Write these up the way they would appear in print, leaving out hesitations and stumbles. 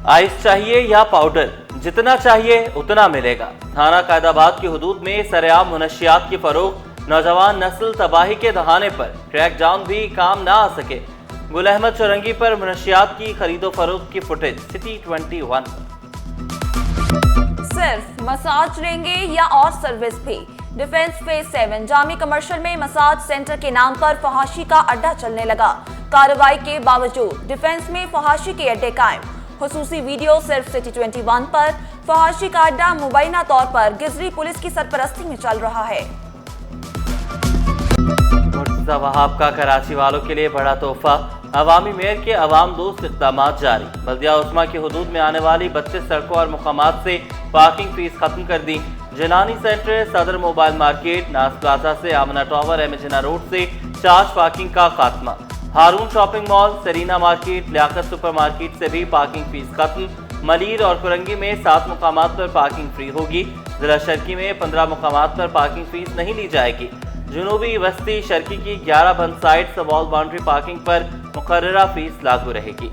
Ice चाहिए या powder, जितना चाहिए उतना मिलेगा। थाना कायदाबाद की हुदूद में सरेआम मुनशियात की फरोख्त, नौजवान नस्ल तबाही के दहाने पर क्रैकडाउन भी काम ना आ सके। गुल अहमद चौरंगी पर मुनशियात की खरीदो फरोख्त की फुटेज सिटी 21। सिर्फ मसाज लेंगे या और सर्विस भी। डिफेंस फेज 7 जामी कमर्शियल में मसाज सेंटर के नाम पर फहाशी का अड्डा चलने लगा। कार्रवाई के बावजूद डिफेंस में फहाशी के अड्डे कायम। खुसूसी वीडियो सिर्फ सिटी 21 पर। फहाशी का अड्डा मुबैना तौर पर गिजरी पुलिस की सरपरस्ती में चल रहा है। मुर्तजा वहाब का कराची वालों के लिए बड़ा तोहफा, अवामी मेयर के अवाम दोस्त इक़दाम जारी। बल्दिया उस्मा की हुदूद में आने वाली 32 सड़कों और मुकामात से पार्किंग फीस खत्म कर दी। जिनानी centre, Saddar mobile market, Naz plaza से आमना टावर, एमजिना रोड से चार्ज पार्किंग का खात्मा। Haroon shopping mall, Sarina market, Liaquat super market से भी पार्किंग फीस खत्म। मलीर और कुरंगी में 7 मुकामात पर पार्किंग फ्री होगी। जिला शर्की में 15 मुकामात पर पार्किंग फीस नहीं ली जाएगी। जुनूबी वस्ती शर्की की 11 बंद साइट वॉल बाउंड्री पार्किंग पर मुकर्ररा फीस लागू रहेगी।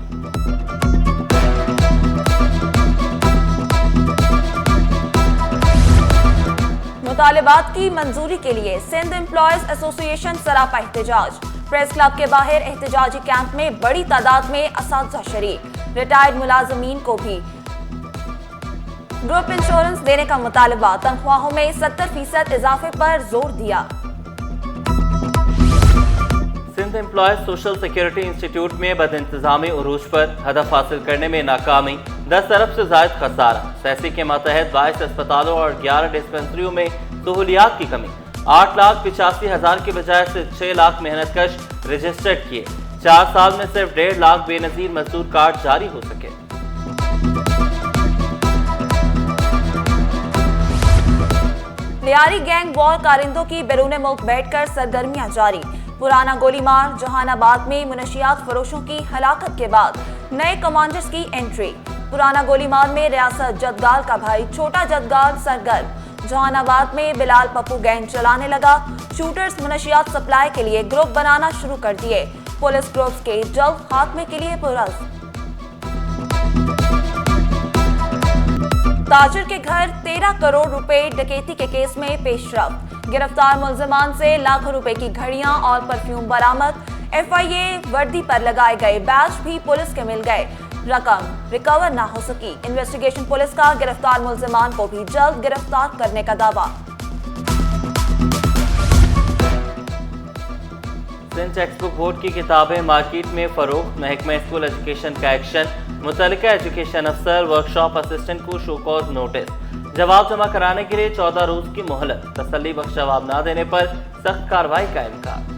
मुतालिबात की मंजूरी के लिए सिंध एम्प्लॉयज एसोसिएशन सरापा एहतजाज। प्रेस क्लब के बाहर एहतजाजी कैंप में बड़ी तादाद में असातिज़ा शरीक। रिटायर्ड मुलाजमीन को भी ग्रुप इंश्योरेंस देने का मुतालबा। तनख्वाहों में 70% इजाफे पर जोर दिया। Sindh employees social security institute में बदइंतजामी उरूज पर हदफ हासिल करने में नाकामी, 10 अरब से जायद खसारा। सैसी के मातहत 22 अस्पतालों और 11 डिस्पेंसरियों में सहूलियात की कमी। 8,85,000 के बजाय सिर्फ 6 लाख मेहनत कश रजिस्टर्ड किए। 4 साल में सिर्फ 1.5 लाख बेनजीर मजदूर कार्ड जारी हो सके। लियारी गैंग वॉर कारिंदों की बैरून मुल्क बैठकर सरगर्मियां जारी। पुराना गोलीमार जहानाबाद में मुनशियात फरोशों की हलाकत के बाद नए कमांडर्स की एंट्री। पुराना गोलीमार में रियासत जदगाल का भाई छोटा जदगाल सरगर्म। जहानाबाद में बिलाल पप्पू गैंग चलाने लगा। शूटर्स मुनशियात सप्लाई के लिए ग्रुप बनाना शुरू कर दिए। पुलिस ग्रुप्स के जल्द खात्मे के लिए पुरज़। ताजिर के घर 13 करोड़ रुपए डकैती के केस में पेशरफ्त। गिरफ्तार मुल्जिमान से लाखों रुपए की घड़ियां और परफ्यूम बरामद। FIA वर्दी पर लगाए गए बैच भी पुलिस के मिल गए। रकम रिकवर ना हो सकी। इन्वेस्टिगेशन पुलिस का गिरफ्तार मुल्जिमान को भी जल्द गिरफ्तार करने का दावा। सिंध टेक्स्ट बुक बोर्ड की किताबें मार्केट में फरोख्त। महकमा स्कूल एजुकेशन का एक्शन। मुतल्लिका एजुकेशन अफसर वर्कशॉप असिस्टेंट को शो कॉज नोटिस। जवाब जमा कराने के लिए 14 रोज की मोहलत। तसल्ली बख्श जवाब न देने पर सख्त कार्रवाई का इम्कान।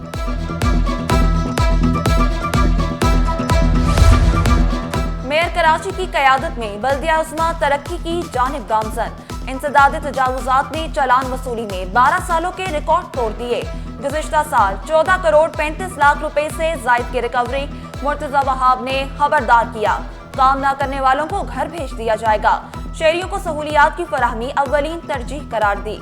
मेयर कराची की क़यादत में बल्दिया उस्मा तरक्की की जानिब गामजन। इंसदाद तजावुजात ने चालान वसूली में 12 सालों के रिकॉर्ड तोड़ दिए। गुज़िश्ता साल 14 करोड़ 35 लाख रुपए से जायद की रिकवरी। मुर्तजा वहाब ने खबरदार किया, काम न करने वालों को घर भेज दिया जाएगा। शहरियों को सहूलियात की फराहमी अव्वलीन तरजीह करार दी।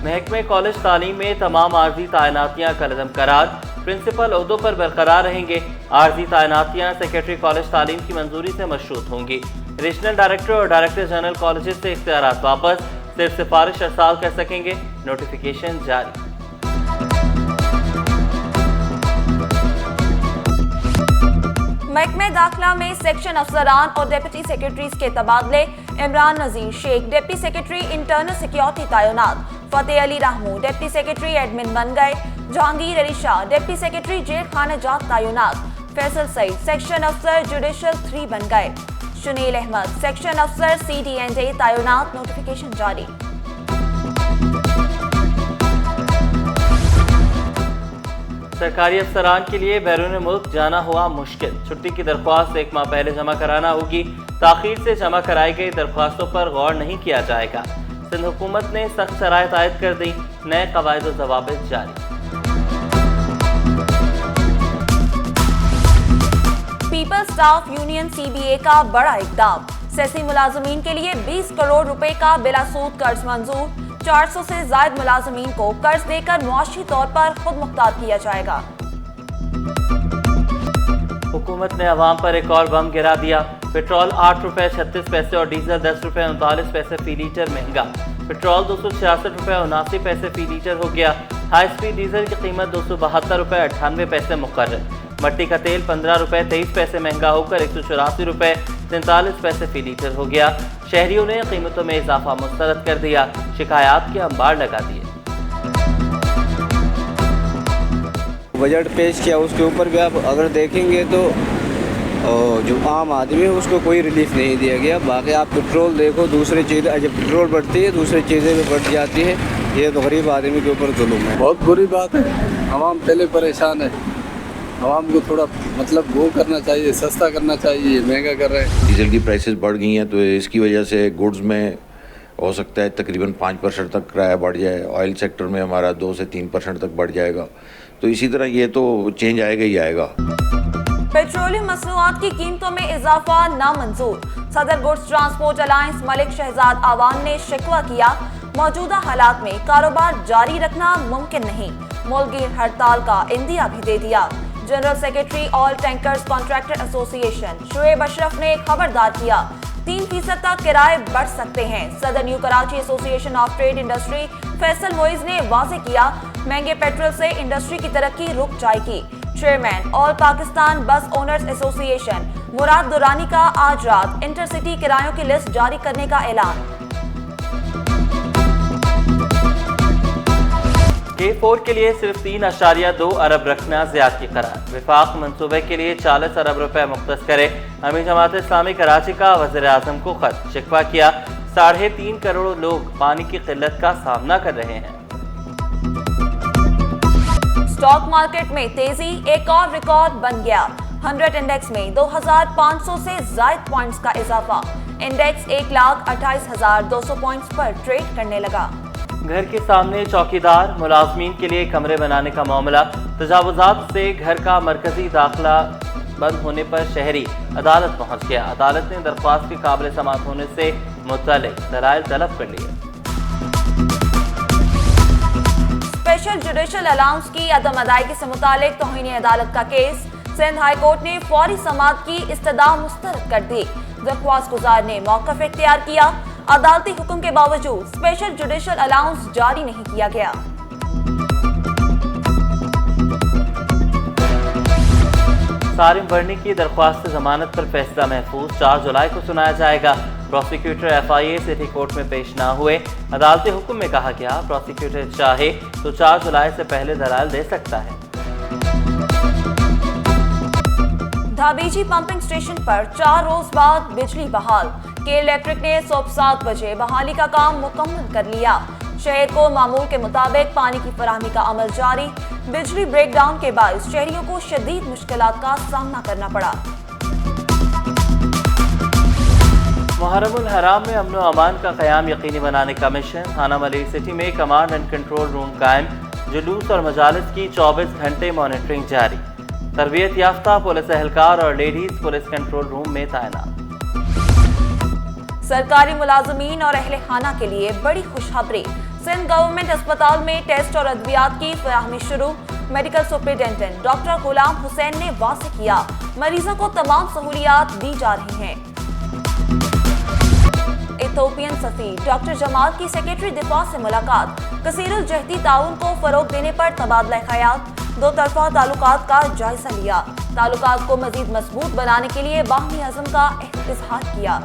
महकमे कॉलेज तालीम में तमाम आर्जी तैनातियां कलअदम करार। प्रिंसिपल ओहदों पर बरकरार रहेंगे। आर्जी तैनातियां सेक्रेटरी कॉलेज तालीम की मंजूरी से मशरूत होंगी। रीजनल डायरेक्टर और डायरेक्टर जनरल कॉलेज से इख्तियारात वापस। सिर्फ सिफारिश अरसाल कर सकेंगे। नोटिफिकेशन जारी। महकमे दाखिला में सेक्शन अफसरान और डिप्टी सेक्रेटरीज के तबादले। Imran Nazir Sheikh deputy secretary internal security तैनात। Fateh Ali Ramu deputy secretary admin बन गए। Jahangir Ali Shah deputy secretary jail खाना जात तैनात। फैसल सईद सेक्शन अफसर जुडिशल 3 बन गए। शुनील अहमद सेक्शन अफसर CD&A तैनात। नोटिफिकेशन जारी। सरकारी अफसरान के लिए बैरून मुल्क जाना हुआ मुश्किल। छुट्टी की दरख्वास्त 1 माह पहले जमा कराना होगी। ताखीर से जमा कराई गई दरख्वास्तों पर गौर नहीं किया जाएगा। सिंध हुकूमत ने सख्त शराइत आयद कर दी। नए कवायद व ज़वाबित जारी। पीपल्स स्टाफ यूनियन CBA का बड़ा इकदाम। सेसी मुलाजमीन के लिए 20 करोड़ रुपए का बिला सूद कर्ज मंजूर। 400 से ज्यादा मुलाजमीन को कर्ज देकर मुआशी तौर पर खुद मुख्तार किया जाएगा। हुकूमत ने अवाम पर एक और बम गिरा दिया। पेट्रोल 8 रुपये 36 पैसे और डीजल 10 रुपये 39 पैसे फी लीटर महंगा। पेट्रोल 266 रुपये 79 पैसे फी लीटर हो गया। हाई स्पीड डीजल की कीमत 272 रुपये 98 पैसे मुकर्रर। मट्टी का तेल 15 रुपये 23 पैसे महंगा होकर 184 रुपये 43 पैसे फी लीटर हो गया। शहरियों ने कीमतों में इजाफा मुस्तरद कर दिया, शिकायत के अंबार लगा दिए। बजट पेश किया, उसके ऊपर भी आप अगर देखेंगे तो जो आम आदमी है उसको कोई रिलीफ नहीं दिया गया। बाकी आप पेट्रोल देखो, दूसरी चीज़ें जब पेट्रोल बढ़ती है दूसरी चीज़ें भी बढ़ जाती है। ये तो गरीब आदमी के ऊपर जुल्म है। बहुत बुरी बात है। आवाम पहले परेशान है, आवाम को थोड़ा मतलब वो करना चाहिए, सस्ता करना चाहिए, महंगा कर रहे हैं। डीजल की प्राइसेस बढ़ गई हैं तो इसकी वजह से गुड्स में हो सकता है तकरीबन 5% तक किराया बढ़ जाए। ऑयल सेक्टर में हमारा 2 से 3% तक बढ़ जाएगा। तो इसी तरह ये तो चेंज आएगा ही आएगा। पेट्रोलियम मसनूआत की कीमतों में इजाफा नामंजूर। सदर goods transport alliance Malik Shahzad Awan ने शिकवा किया, मौजूदा हालात में कारोबार जारी रखना मुमकिन नहीं। मुल्कगीर हड़ताल का इंदिया भी दे दिया। General secretary all tankers contractor association Shoaib Ashraf ने खबरदार किया, 3% तक किराए बढ़ सकते हैं। सदर new Karachi association of trade industry Faisal Moiz ने वाज़ेह किया, महंगे पेट्रोल से इंडस्ट्री की तरक्की रुक जाएगी। चेयरमैन ऑल पाकिस्तान बस ओनर्स एसोसिएशन मुराद दुरानी का आज रात इंटरसिटी किरायों की लिस्ट जारी करने का ऐलान। K4 के लिए सिर्फ 3.2 अरब रखना ज्यादती करार। विफाक मंसूबे के लिए 40 अरब रुपए मुख्तस करे। अमीर जमात इस्लामी कराची का वज़ीर आज़म को खत, शिकवा किया, 3.5 करोड़ लोग पानी की किल्लत का सामना कर रहे हैं। स्टॉक मार्केट में तेजी, एक और रिकॉर्ड बन गया। 100 इंडेक्स में 2500 से जायद पॉइंट्स का इजाफा। इंडेक्स 1,28,200 पॉइंट्स पर ट्रेड करने लगा। घर के सामने चौकीदार, मुलाजमीन के लिए कमरे बनाने का मामला। तजावुजात से घर का मरकजी दाखिला बंद होने पर शहरी अदालत पहुंच गया। अदालत ने दरख्वास्त के काबिल समाअत होने से मुतल्लिक दलाइल तलब कर लिए। स्पेशल जुडिशल अलाउंस की अदम अदायगी से मुतालिक तौहीन अदालत का केस। सिंध हाई कोर्ट ने फौरी समाअत की इस्तदा मुस्तरद कर दी। दरख्वास्त गुजार ने मौक़िफ़ इख्तियार किया। अदालती हुक्म के बावजूद स्पेशल जुडिशल अलाउंस जारी नहीं किया गया। सारिम वर्णी की दरख्वास्त जमानत पर फैसला महफूज 4 जुलाई को सुनाया जाएगा। प्रोसिक्यूटर FIA सिटी कोर्ट में पेश ना हुए। अदालती हुक्म में कहा गया, प्रोसिक्यूटर चाहे तो 4 जुलाई से पहले दलाइल दे सकता है। धाबीजी पंपिंग स्टेशन पर 4 रोज बाद बिजली बहाल। के इलेक्ट्रिक ने सुबह 7 बजे बहाली का काम मुकम्मल कर लिया। शहर को मामूल के मुताबिक पानी की फराहमी का अमल जारी। बिजली ब्रेकडाउन के बाद शहरियों को शदीद मुश्किलात का सामना करना पड़ा। मुहर्रमुल हराम में अमन व अमान का क़याम यकीनी बनाने का मिशन। थाना मलिक सिटी में कमांड एंड कंट्रोल रूम कायम। जुलूस और मजालिस की 24 घंटे मॉनिटरिंग जारी। तरबियत याफ्ता पुलिस एहलकार और लेडीज पुलिस कंट्रोल रूम में तैनात। सरकारी मुलाजमीन और अहले खाना के लिए बड़ी खुशखबरी। सिंध गवर्नमेंट अस्पताल में टेस्ट और अद्वियात की फराहमी शुरू। Medical superintendent doctor Ghulam Hussain ने वाज़ेह किया, मरीजों को तमाम सहूलियात दी जा रही हैं। इथोपियन सफीर डॉक्टर जमाल की सेक्रेटरी दिफा से मुलाकात। कसीरुल जहदी ताउन को फरोग देने पर तबादला ख्याल। दो तरफा ताल्लुकात का जायजा लिया। ताल्लुकात को मजीद मजबूत बनाने के लिए बाहमी अज़म का इज़हार किया।